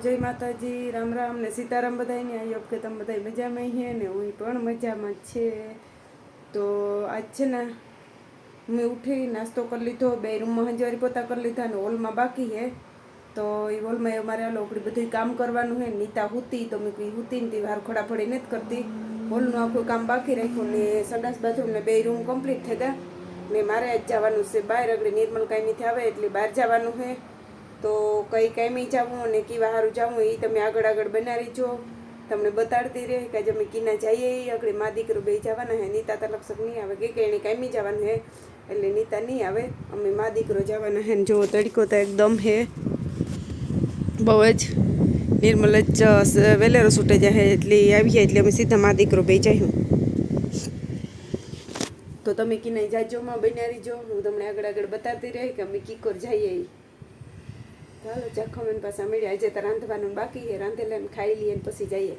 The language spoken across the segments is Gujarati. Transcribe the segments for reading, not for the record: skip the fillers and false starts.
जय माताजी राम राम ने सीताराम बधाई ने आई के तम बधाई मजा में है ने हुई पण मजा में छे। तो आज छे ने मैं उठी नास्तो कर लीधो बे रूम में हंजवारी पोता कर लीधा ने हॉल में बाकी है। तो ये हॉल में अमारे आ लोकड़ी बधुं काम करवानुं है। नीता हुती तो मैं कही हुती ने वार खोड़ाफड़ी नहीं करती हॉलनुं आखुं काम बाकी राख्युं ने संडास बाथरूम ने बे रूम कम्प्लीट थे गया ने मारे आज जवानुं छे बहार अगड़ी निर्मल कायमीथी आवे एटले बहार जवानुं है। तो कई कायमी जाऊँ અને કેવા હારું જાઉં એ તમે આગળ આગળ બનાવી જો તમને બતાડતી રહે કે અમે કીના જઈએ આગળ મા દીકરો બે જવાના હે। નીતા તલક્ષક નહીં આવે કે એને કાયમી જવાનું હે એટલે નીતા નહીં આવે અમે મા દીકરો જવાના હે। જો તડકો તો એકદમ હે બહુ જ નિર્મલ જ વેલેરો છૂટે જાય એટલે આવી જાય એટલે અમે સીધા મા દીકરો બે જઈએ। તો તમે કીના જાજોમાં બનાવી જો હું તમને આગળ આગળ બતાડતી રહે કે અમે કીકોર જઈએ। ચાલો જખમન પાછા મળ્યા આજે તો રાંધવાનું બાકી છે રાંધેલા ખાઈ લઈએ ને પછી જઈએ।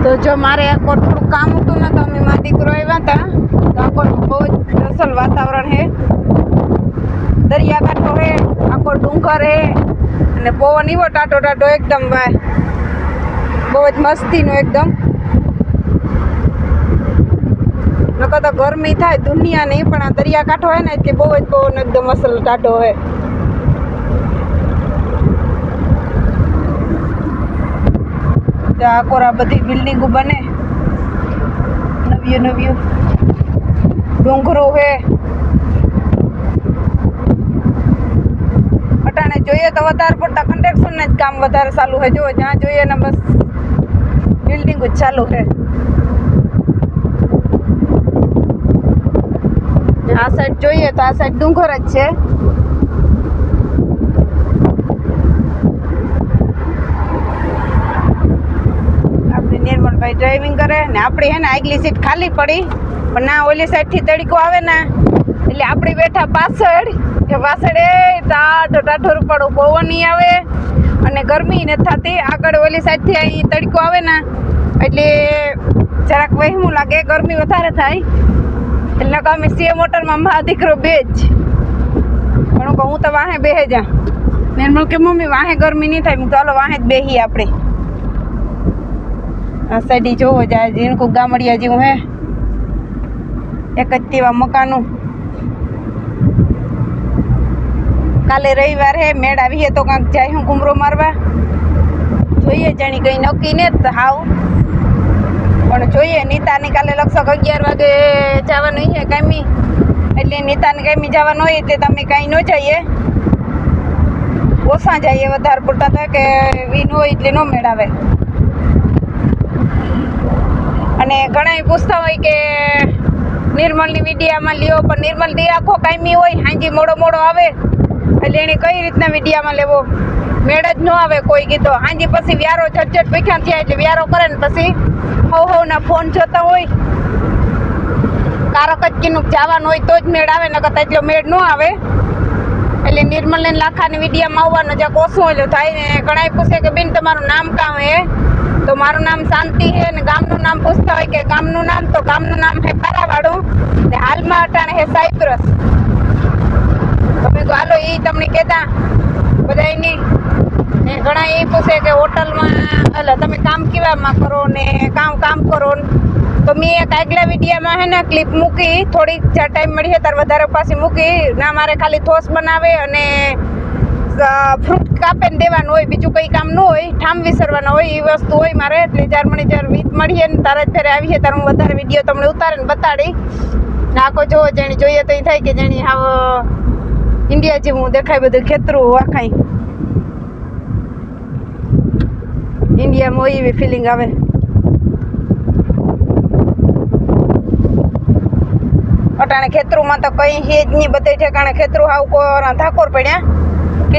તો જો મારે આકોર થોડું કામ હતું ને તો અમે મા દીકરો આવ્યા હતા તો આકોર બહુ જ અસલ વાતાવરણ છે દરિયાકાંઠો છે આકોર ડુંગર છે અને પવન એવો ટાટો ટાટો એકદમ બહુ જ મસ્તીનો એકદમ નકર તો ગરમી થાય દુનિયા નહીં પણ આ દરિયાકાંઠો હોય ને એટલે બહુ જ પવન એકદમ અસલ ટાટો હોય। આકોરા બધી બિલ્ડિંગો બને નવ્યું નવ્યું ડુંગરો હે અટાણે જોઈએ તો વધારે પડતા કન્સ્ટ્રક્શન જ કામ વધારે ચાલુ છે। જો જ્યાં જોઈએ ને બસ બિલ્ડિંગો જ ચાલુ છે। આ સાઈડ જોઈએ તો આ સાઈડ ડુંગર જ છે। આપણે નિર્મલભાઈ ડ્રાઇવિંગ કરે ને આપણી હે ને આગલી સીટ ખાલી પડી પણ ના ઓલી સાઈડથી તડકો આવે ને એટલે આપણે બેઠા પાછળ કે પાછળ એ ટાઢો ટાઢો રૂપાળો પવન નહીં આવે અને ગરમી નથી થતી। આગળ ઓલી સાઈડથી અહીં તડકો આવે ને એટલે જરાક વહેમું લાગે ગરમી વધારે થાય એટલે અમે સીએ મોટરમાં મા દીકરો બે જ પણ હું તો વાહે બેહે જા નિર્મલ કે મમ્મી વાહે ગરમી નહીં થાય ચાલો વાહે જ બેહીએ આપણે। આ સાઈડ જોવો જાય ઝીણકું ગામડિયા જેવું હે એક જ તેવા મકાનો। કાલે રવિવાર હે મેળ આવીએ તો કાંક જાય હું ઘૂમરો મારવા જોઈએ જાણી કંઈ નક્કી ને હાવ પણ જોઈએ નીતાને કાલે લગભગ 11 વાગે જવાનું છે કાયમી એટલે નીતાને કાયમી જવાનું હોય એટલે તમે કાંઈ ન જઈએ ઓછા જઈએ વધારે પૂરતા થાય કે વીન હોય એટલે ન મેળાવે। અને ઘણા પૂછતા હોય કે નિર્મલની વિડીયામાં લ્યો પણ નિર્મલ દી આખો કાયમી હોય હાંજી મોડો મોડો આવે એટલે એને કઈ રીતના વિડીયામાં લેવો મેળ જ ન આવે કોઈ ગીતો હાંજી પછી વ્યારો ઝટઝટ પૈખા થયા એટલે વ્યારો કરે ને પછી હવના ફોન જોતા હોય કારક જ કીનું જવાનું હોય તો જ મેળ આવે નકર એટલો મેળ ન આવે એટલે નિર્મલને લાખાની વિડીયામાં આવવાનું જ્યાં ઓછું ઓલું થાય ને ઘણા પૂછે કે બેન તમારું નામ કામ હે તો મારું નામ શાંતિ હે ને ગામનું નામ પૂછતા હોય કે ગામનું નામ તો ગામનું નામ હે પારાવાડું ને હાલમાં અટાણે હે સાયપ્રસ। તમે તો હાલો એ તમને કહેતા બધાની ને ઘણા એ પૂછે કે હોટલમાં એટલે તમે કામ કેવામાં કરો ને કામ કરો તો મેં એક આગલા વિડીયામાં હે ને ક્લિપ મૂકી થોડીક જ્યાં ટાઈમ મળી ત્યારે વધારે પાછી મૂકી ના મારે ખાલી થોસ બનાવે અને ફ્રૂટ કાપે ને દેવાનું હોય બીજું કંઈ કામ ન હોય ઠામ વિસરવાના હોય એ વસ્તુ હોય મારે એટલે જ્યારે વીત મળીએ ને તારા જ ફેરે આવીએ ત્યારે હું વધારે વિડીયો તમને ઉતારે ને બતાડી નાખો જોવો જેણી જોઈએ તો એ થાય કે જેણી હાવ ઇન્ડિયા જેવું દેખાય બધું ખેતરું વાખાય ઇન્ડિયામાં હોય એવી ફિલિંગ આવે। અટાણે ખેતરુંમાં તો કંઈ હેજ નહીં બધે ઠેકાણે ખેતરું હાવ કોરા ધાકોર પડ્યા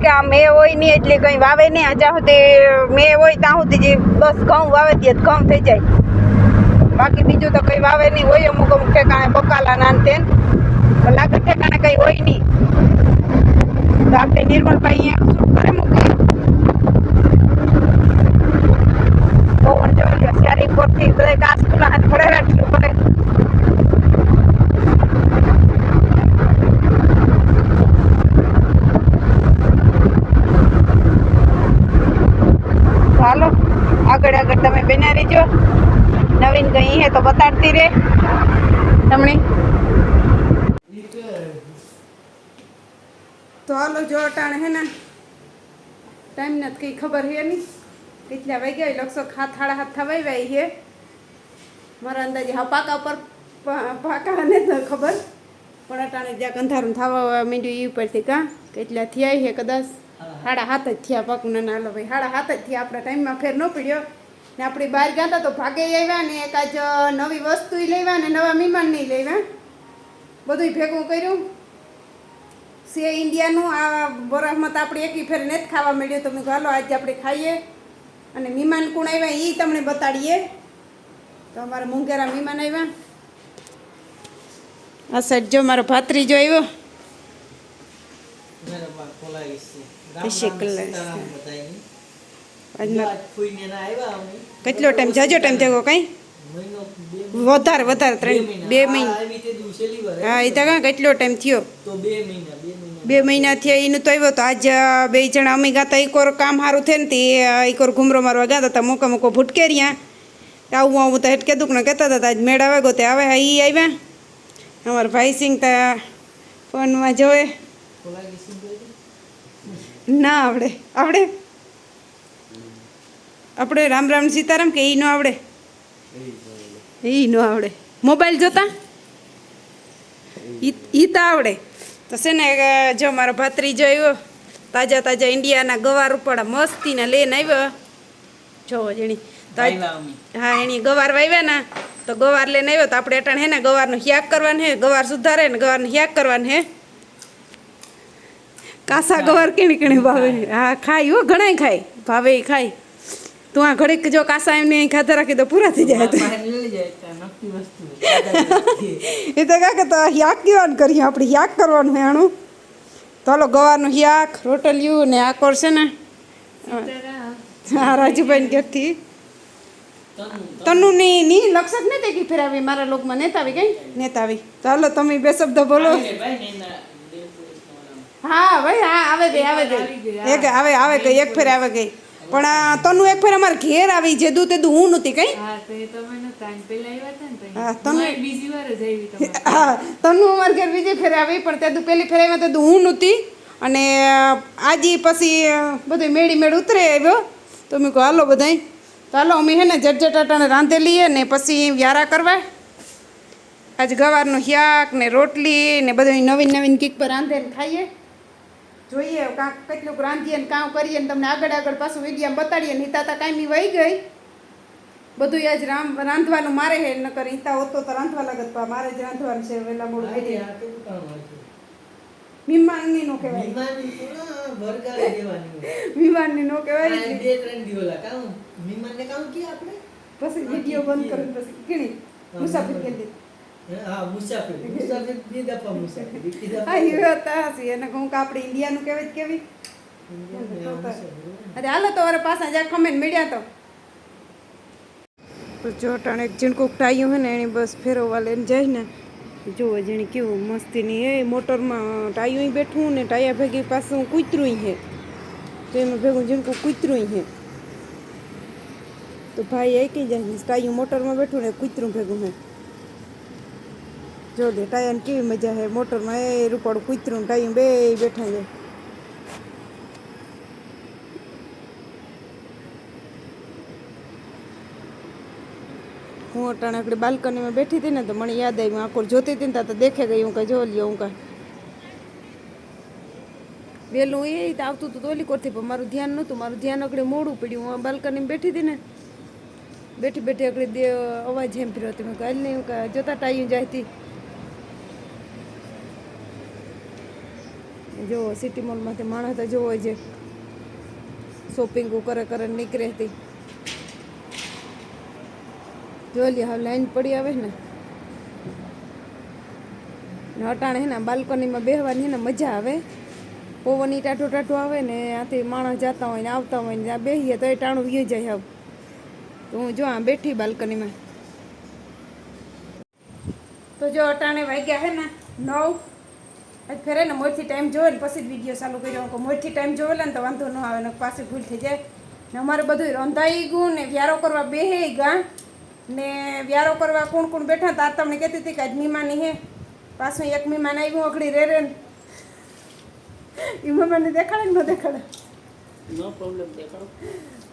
કે આ મેં હોય નહીં એટલે કંઈ વાવે નહીં જ્યાં સુધી મેં હોય ત્યાં સુધી જે બસ ઘઉં વાવે દે ઘઉં થઈ જાય બાકી બીજું તો કંઈ વાવે નહીં હોય અમુક અમુક ઠેકાણે બકાલા નાન તેન લાગે ઠેકાણે કંઈ હોય નહીં તો આપણે નિર્મલભાઈ અહીંયા શૂટ કરે મૂકીએ પવન જોઈ સારી કોરથી બધા કાચકુલા હાથ પડે રાખવું પડે। બના રહેજો. નવીન ગઈ હે તો બતાડતી રે તમને. તો હાલો જો અટાણે હે ને ટાઈમ નથી કંઈ ખબર હે નહીં કેટલા વાગ્યા લગશો 7:30 થવાઈ વાઈ હે મારા અંદાજે હા પાકા પર પાકા ને જ ખબર પણ અટાણે જ્યાં અંધારું થવા માંડ્યું એ ઉપરથી કાં કેટલા થયા છે કદાચ 7:30 જ થયા પાકું ના હાલો ભાઈ 7:30 જ થયા આપણા ટાઈમમાં ફેર ન પડ્યો ને આપણે બહાર ગયા હતા તો ભાગે આવ્યા ને એક આજ નવી વસ્તુ લેવા ને નવા મહેમાન નહીં લેવા બધું ભેગું કર્યું સે ઇન્ડિયાનું આ બરફમાં તો આપણે એકી ફેર નથી ખાવા મળ્યું તો મેં હાલો આજે આપણે ખાઈએ અને મહેમાન કોણ આવ્યા એ તમને બતાડીએ તો અમારા મુંગેરા મહેમાન આવ્યા આ સાઈડ જો મારો ભાત્રીજો આવ્યો કેટલો ટાઈમ જાજો ટાઈમ થયો કઈ વધારે 2 મહિના હા એ તો કાં કેટલો ટાઈમ થયો 2 મહિના થયા એનું તો આવ્યો તો આજ 2 જણા અમે ગાતા એકોર કામ સારું થાય ને તે એકોર ઘૂમરો મારવા ગયા હતા મોકો ભૂટકે રહ્યા આવું તો હેઠ કીધું ને કહેતા હતા આજ મેળ આવે ગો તે આવે હા એ આવ્યા અમારા ભાઈ સિંહ તા ફોનમાં જોવે ના આવડે આપણે રામ રામ સીતારામ કે એ ન આવડે મોબાઈલ જોતા ઈ તો આવડે તો છે ને જો મારો ભાત્રીજો આવ્યો તાજા ઇન્ડિયાના ગવાર ઉપાડા મસ્તીના લઈને આવ્યો જોવો જેણી હા એની ગવાર વાવ્યા ને તો ગવાર લઈને આવ્યો તો આપણે અટાણે હે ને ગવારનું શાક કરવાનું હે ગવાર સુધારે ને ગવારનું શાક કરવાનું હે કાસા ગવાર કેણી ભાવે હા ખાય હો ઘણાય ખાય ભાવે ખાય તું આ ઘડીક જો કાસા એમને ખાધા રાખી તો પૂરા થઈ જાય એ તો કાકે તો શાક કેવાનું કરીએ આપણે શાક કરવાનું હે આણું તો હાલો ગવારનું શાક રોટલિયું ને આ કરશે ને હા રાજુભાઈ ઘરથી તનુની ની લક્ષક ને તે ફેરાવી મારા લોકમાં નેતા આવી તો હાલો તમે બે શબ્દ બોલો હા ભાઈ હા આવે ગઈ આવે ગઈ એક ફેર આવે ગઈ પણ તનુ એક ફેર અમારે ઘેર આવી જેદું તેદું હું નહોતી કઈ હા તનુ અમારે ઘેર બીજી ફેર આવી પણ તેદું પેલી ફેર આવ્યા તેદું હું નહોતી અને આજે પછી બધું મેળ ઉતરે આવ્યો તો મેં કહું હાલો બધાય તો હાલો અમે હે ને જટજટાટાને રાંધેલીએ ને પછી વ્યારા કરવા આજ ગવારનું શાક ને રોટલી ને બધું નવીન કીક પર રાંધે ને ખાઈએ જોઈએ કાંક કેટલુંક રાંધીએ ને કામ કરીએ ને તમને આગળ પાછું વિડીયો બતાડીએ ને હિતા કાંઈ વહી ગઈ બધું આજ રાંધવાનું મારે હે ન કરે હિતા હોતો તો રાંધવા લાગત મારે જ રાંધવાનું છે વહેલા મોડું મહેમાનની નો કહેવાય મહેમાનની નો કહેવાય પછી વિડીયો બંધ કરીને પછી કીણી મુસાફરી કરી દીધી એને કહું કે આપણે ઇન્ડિયાનું કહેવાય કેવી અરે હાલો તો અરે પાછા જ્યાં ખમેન મળ્યા તો જો ટાણે એક ઝીણકું ટાયું હોય ને એની બસ ફેરવવા લઈને જાય ને જોવો જેણે કેવું મસ્તીની એ મોટરમાં ટાયું બેઠું ને ટાયા ભેગી પાછું કૂતરું છે તો એમાં ભેગું ઝીણકું કૂતરું છે તો ભાઈ એકી જાય ટાયું મોટરમાં બેઠું ને કૂતરું ભેગું હે જો દે ટાયાને કેવી મજા છે મોટરમાં એ રૂપાળું કૂતરું ટાયું બે બેઠા છે હું અટાણે આપણે બાલ્કનીમાં બેઠી હતી ને તો મને યાદ આવી આખો જોતી હતી ને તો દેખે ગઈ હું કાંઈ જો લ્યો હું કાંઈ વહેલું એ આવતું હતું તો ઓલી કોરથી પણ મારું ધ્યાન નહોતું મારું ધ્યાન આગળ મોડું પડ્યું હું બાલ્કનીમાં બેઠી હતી ને બેઠી આગળ અવાજ એમ ફર્યો હતી મેં કાલ નહીં જોતા ટાયું જાય હતી જો સિટી મોલમાંથી માણસ તો જોવો છે શોપિંગો કરે નીકળે હતી જો લે હવે લાઈન પડી આવે ને અટાણે હે ને બાલ્કનીમાં બેસવાની ને મજા આવે પવન ટાટું આવે ને આથી માણસ જતા હોય ને આવતા હોય ને ત્યાં બેસીએ તો એ ટાણું વી જાય હવે તો હું જો આ બેઠી બાલ્કનીમાં તો જો અટાણે વાગ્યા હે ને 9 આજ ફેરે ને મોરથી ટાઈમ જોવે ને પછી જ વિડીયો ચાલુ કર્યો મોરથી ટાઈમ જોવેલા ને તો વાંધો ન આવે ને પાછી ભૂલ થઈ જાય ને અમારે બધું રંધાઈ ગયું ને વ્યારો કરવા બેહી ગયા ને વ્યારો કરવા કોણ કોણ બેઠા હતા તમને કહેતી હતી કે આજ મહેમાની હે પાછું એક મહેમાન આવ્યું અઘડી રે ને એ મહેમાનને દેખાડે કે ન દેખાડે નો પ્રોબ્લેમ દેખાડો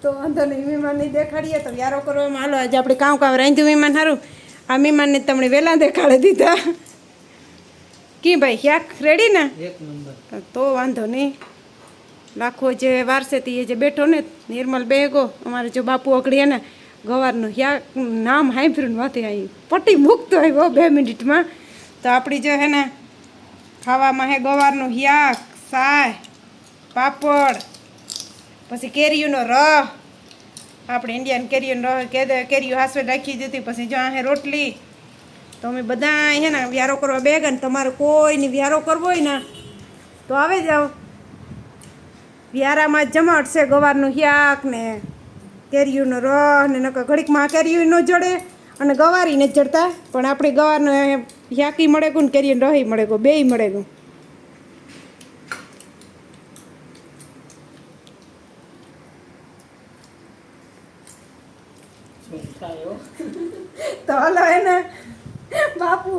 તો વાંધો નહીં મહેમાન નહીં દેખાડીએ તો વ્યારો કરવામાં હાલો આજે આપણે કામ રાંધ્યું મહેમાન સારું આ મહેમાનને તમને વહેલા દેખાડી દીધા કી ભાઈ ક્યાંક રેડી ને એક નંબર તો વાંધો નહીં લાખો જે વારસેથી એ જે બેઠો ને નિર્મલ બેગો અમારે જો બાપુ અકડીએ ને ગવારનું ક્યાંક નામ હાંભળ્યું વાતે આવી પટ્ટી મૂકતો આવ્યો 2 મિનિટમાં તો આપણી જો હે ને ખાવામાં હે ગવારનું હિયાક સાય પાપડ પછી કેરીઓનો રસ આપણે ઇન્ડિયન કેરીઓનો રસ કેરીઓ હાસવે રાખી દીધી પછી જો હે રોટલી તો અમે બધા હે ને વ્યારો કરવા બેગા ને તમારે કોઈને વ્યારો કરવો હોય ને તો આવે જાઓ વ્યારામાં જ જમાડશે ગવારનું શાક ને કેરીઓનો રસ ને નકર ઘડીકમાં કેરીઓ ન જડે અને ગવારી નથી જડતા પણ આપણે ગવારનો શાકી મળે ગયું ને કેરીઓનો રહી મળે ગયું બેય મળે ગયું તો હલો એને બાપુ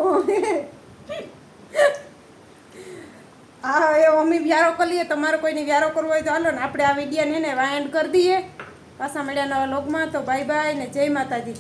હા એ મમ્મી વ્યારો કરીએ તમારે કોઈને વ્યારો કરવો હોય તો હાલો ને આપણે આ વિડીયોને એને વાયન્ડ કરી દઈએ પાછા મળ્યા નવા લોગમાં તો બાય બાય ને જય માતાજી